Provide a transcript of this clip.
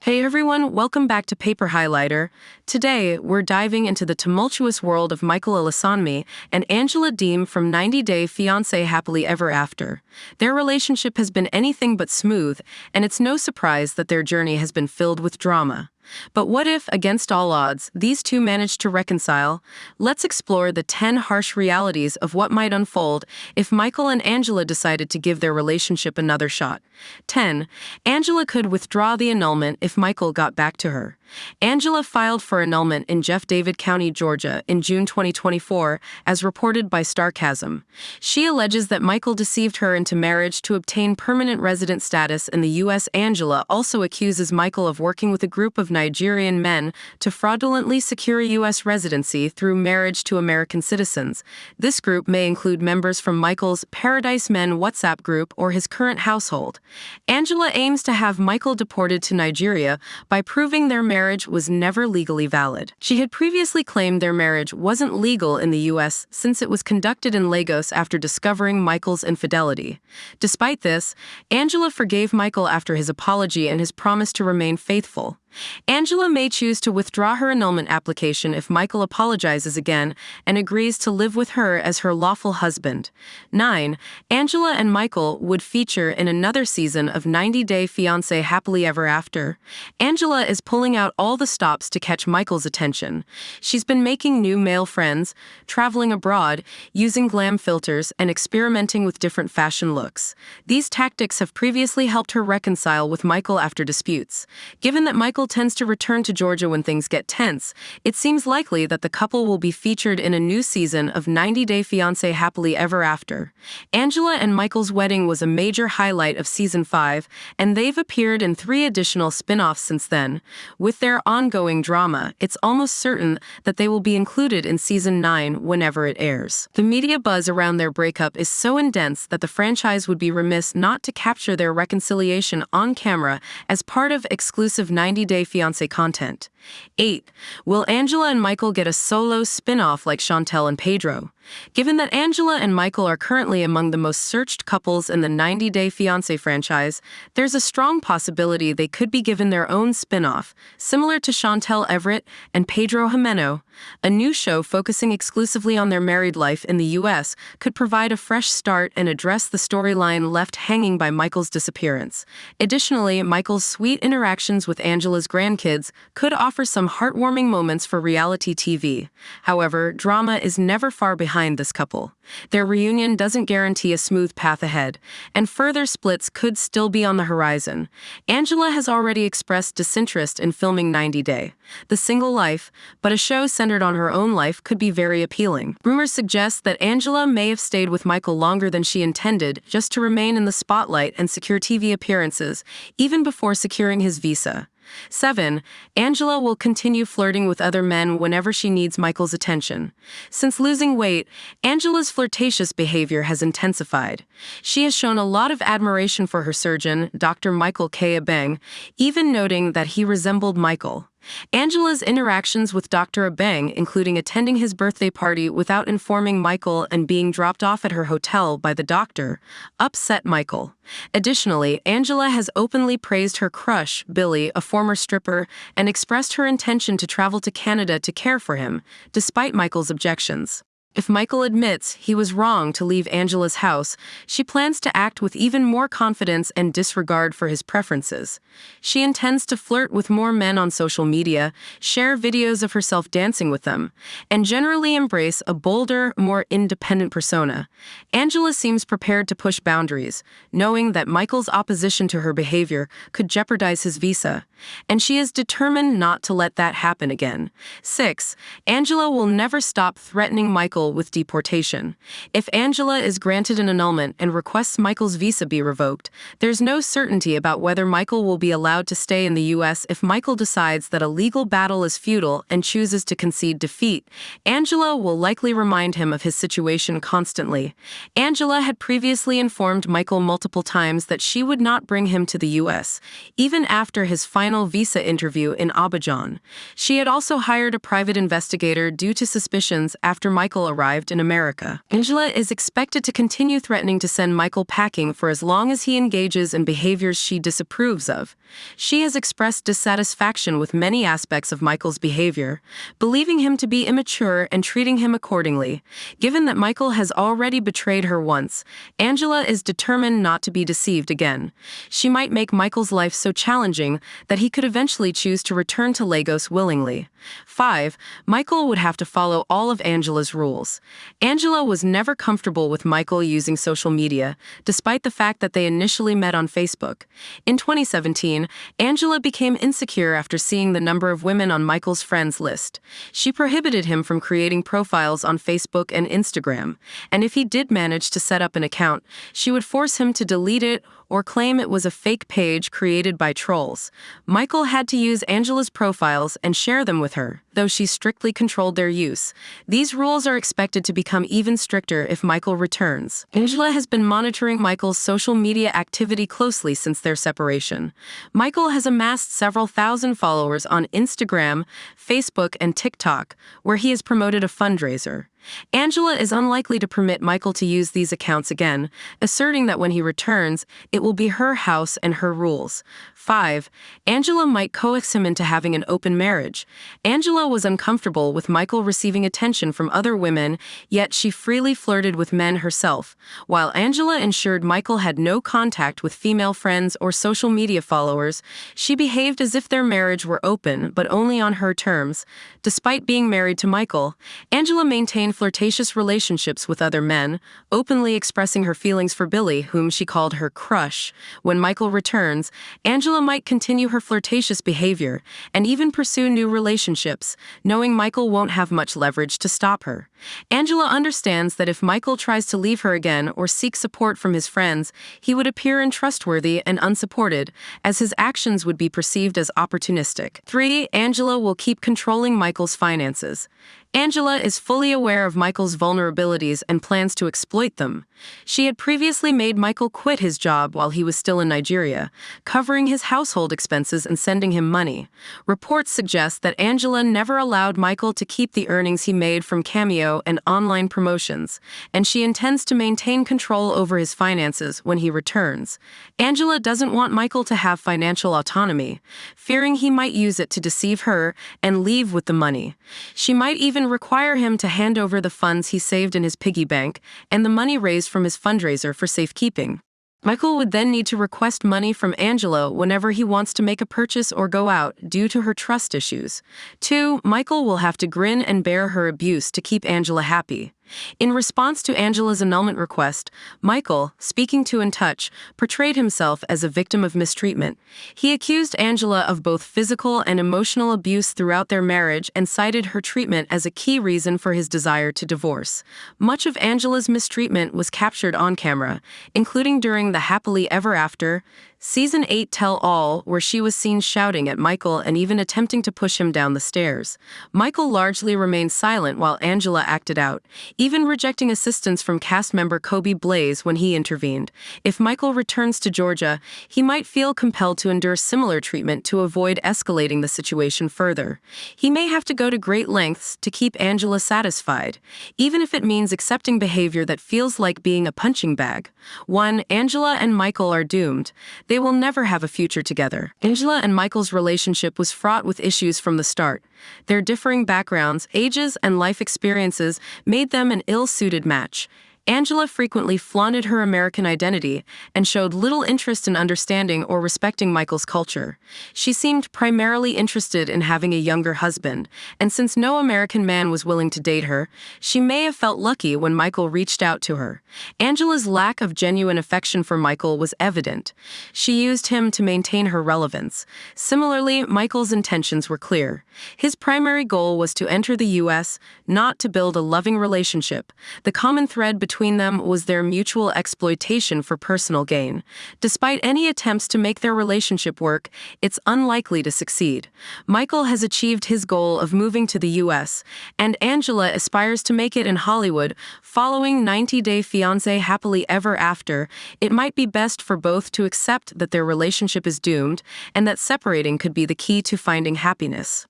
Hey everyone, welcome back to Paper Highlighter. Today, we're diving into the tumultuous world of Michael Olasanmi and Angela Deem from 90 Day Fiancé Happily Ever After. Their relationship has been anything but smooth, and it's no surprise that their journey has been filled with drama. But what if, against all odds, these two managed to reconcile? Let's explore the 10 harsh realities of what might unfold if Michael and Angela decided to give their relationship another shot. 10. Angela could withdraw the annulment if Michael got back to her. Angela filed for annulment in Jeff David County, Georgia, in June 2024, as reported by Starcasm. She alleges that Michael deceived her into marriage to obtain permanent resident status in the U.S. Angela also accuses Michael of working with a group of Nigerian men to fraudulently secure U.S. residency through marriage to American citizens. This group may include members from Michael's Paradise Men WhatsApp group or his current household. Angela aims to have Michael deported to Nigeria by proving their marriage was never legally valid. She had previously claimed their marriage wasn't legal in the U.S. since it was conducted in Lagos after discovering Michael's infidelity. Despite this, Angela forgave Michael after his apology and his promise to remain faithful. Angela may choose to withdraw her annulment application if Michael apologizes again and agrees to live with her as her lawful husband. 9. Angela and Michael would feature in another season of 90 Day Fiancé Happily Ever After. Angela is pulling out all the stops to catch Michael's attention. She's been making new male friends, traveling abroad, using glam filters, and experimenting with different fashion looks. These tactics have previously helped her reconcile with Michael after disputes. Given that Michael tends to return to Georgia when things get tense, it seems likely that the couple will be featured in a new season of 90 Day Fiancé Happily Ever After. Angela and Michael's wedding was a major highlight of Season 5, and they've appeared in 3 additional spin-offs since then. With their ongoing drama, it's almost certain that they will be included in Season 9 whenever it airs. The media buzz around their breakup is so intense that the franchise would be remiss not to capture their reconciliation on camera as part of exclusive 90 Day Fiancé content. 8. Will Angela and Michael get a solo spin-off like Chantel and Pedro? Given that Angela and Michael are currently among the most searched couples in the 90 Day Fiancé franchise, there's a strong possibility they could be given their own spin-off, similar to Chantel Everett and Pedro Jimeno. A new show focusing exclusively on their married life in the U.S. could provide a fresh start and address the storyline left hanging by Michael's disappearance. Additionally, Michael's sweet interactions with Angela's grandkids could offer some heartwarming moments for reality TV. However, drama is never far behind this couple. Their reunion doesn't guarantee a smooth path ahead, and further splits could still be on the horizon. Angela has already expressed disinterest in filming 90 Day, The Single Life, but a show centered on her own life could be very appealing. Rumors suggest that Angela may have stayed with Michael longer than she intended, just to remain in the spotlight and secure TV appearances, even before securing his visa. 7. Angela will continue flirting with other men whenever she needs Michael's attention. Since losing weight, Angela's flirtatious behavior has intensified. She has shown a lot of admiration for her surgeon, Dr. Michael K. Abeng, even noting that he resembled Michael. Angela's interactions with Dr. Abeng, including attending his birthday party without informing Michael and being dropped off at her hotel by the doctor, upset Michael. Additionally, Angela has openly praised her crush, Billy, a former stripper, and expressed her intention to travel to Canada to care for him, despite Michael's objections. If Michael admits he was wrong to leave Angela's house, she plans to act with even more confidence and disregard for his preferences. She intends to flirt with more men on social media, share videos of herself dancing with them, and generally embrace a bolder, more independent persona. Angela seems prepared to push boundaries, knowing that Michael's opposition to her behavior could jeopardize his visa, and she is determined not to let that happen again. 6. Angela will never stop threatening Michael with deportation. If Angela is granted an annulment and requests Michael's visa be revoked, there's no certainty about whether Michael will be allowed to stay in the U.S. If Michael decides that a legal battle is futile and chooses to concede defeat, Angela will likely remind him of his situation constantly. Angela had previously informed Michael multiple times that she would not bring him to the U.S., even after his final final visa interview in Abidjan. She had also hired a private investigator due to suspicions after Michael arrived in America. Angela is expected to continue threatening to send Michael packing for as long as he engages in behaviors she disapproves of. She has expressed dissatisfaction with many aspects of Michael's behavior, believing him to be immature and treating him accordingly. Given that Michael has already betrayed her once, Angela is determined not to be deceived again. She might make Michael's life so challenging that he could eventually choose to return to Lagos willingly. 5. Michael would have to follow all of Angela's rules. Angela was never comfortable with Michael using social media, despite the fact that they initially met on Facebook. In 2017, Angela became insecure after seeing the number of women on Michael's friends list. She prohibited him from creating profiles on Facebook and Instagram, and if he did manage to set up an account, she would force him to delete it or claim it was a fake page created by trolls. Michael had to use Angela's profiles and share them with her, though she strictly controlled their use. These rules are expected to become even stricter if Michael returns. Angela has been monitoring Michael's social media activity closely since their separation. Michael has amassed several thousand followers on Instagram, Facebook, and TikTok, where he has promoted a fundraiser. Angela is unlikely to permit Michael to use these accounts again, asserting that when he returns, it will be her house and her rules. 5. Angela might coax him into having an open marriage. Angela was uncomfortable with Michael receiving attention from other women, yet she freely flirted with men herself. While Angela ensured Michael had no contact with female friends or social media followers, she behaved as if their marriage were open, but only on her terms. Despite being married to Michael, Angela maintained flirtatious relationships with other men, openly expressing her feelings for Billy, whom she called her crush. When Michael returns, Angela might continue her flirtatious behavior and even pursue new relationships, knowing Michael won't have much leverage to stop her. Angela understands that if Michael tries to leave her again or seek support from his friends, he would appear untrustworthy and unsupported, as his actions would be perceived as opportunistic. 3. Angela will keep controlling Michael's finances. Angela is fully aware of Michael's vulnerabilities and plans to exploit them. She had previously made Michael quit his job while he was still in Nigeria, covering his household expenses and sending him money. Reports suggest that Angela never allowed Michael to keep the earnings he made from Cameo and online promotions, and she intends to maintain control over his finances when he returns. Angela doesn't want Michael to have financial autonomy, fearing he might use it to deceive her and leave with the money. She might even require him to hand over the funds he saved in his piggy bank and the money raised from his fundraiser for safekeeping. Michael would then need to request money from Angela whenever he wants to make a purchase or go out due to her trust issues. 2. Michael will have to grin and bear her abuse to keep Angela happy. In response to Angela's annulment request, Michael, speaking to In Touch, portrayed himself as a victim of mistreatment. He accused Angela of both physical and emotional abuse throughout their marriage and cited her treatment as a key reason for his desire to divorce. Much of Angela's mistreatment was captured on camera, including during the Happily Ever After Season 8 Tell All, where she was seen shouting at Michael and even attempting to push him down the stairs. Michael largely remained silent while Angela acted out, even rejecting assistance from cast member Kobe Blaze when he intervened. If Michael returns to Georgia, he might feel compelled to endure similar treatment to avoid escalating the situation further. He may have to go to great lengths to keep Angela satisfied, even if it means accepting behavior that feels like being a punching bag. 1. Angela and Michael are doomed. They will never have a future together. Angela and Michael's relationship was fraught with issues from the start. Their differing backgrounds, ages, and life experiences made them an ill-suited match. Angela frequently flaunted her American identity and showed little interest in understanding or respecting Michael's culture. She seemed primarily interested in having a younger husband, and since no American man was willing to date her, she may have felt lucky when Michael reached out to her. Angela's lack of genuine affection for Michael was evident. She used him to maintain her relevance. Similarly, Michael's intentions were clear. His primary goal was to enter the U.S., not to build a loving relationship. The common thread between between them was their mutual exploitation for personal gain. Despite any attempts to make their relationship work, it's unlikely to succeed. Michael has achieved his goal of moving to the U.S., and Angela aspires to make it in Hollywood. Following 90 Day Fiancé Happily Ever After, it might be best for both to accept that their relationship is doomed and that separating could be the key to finding happiness.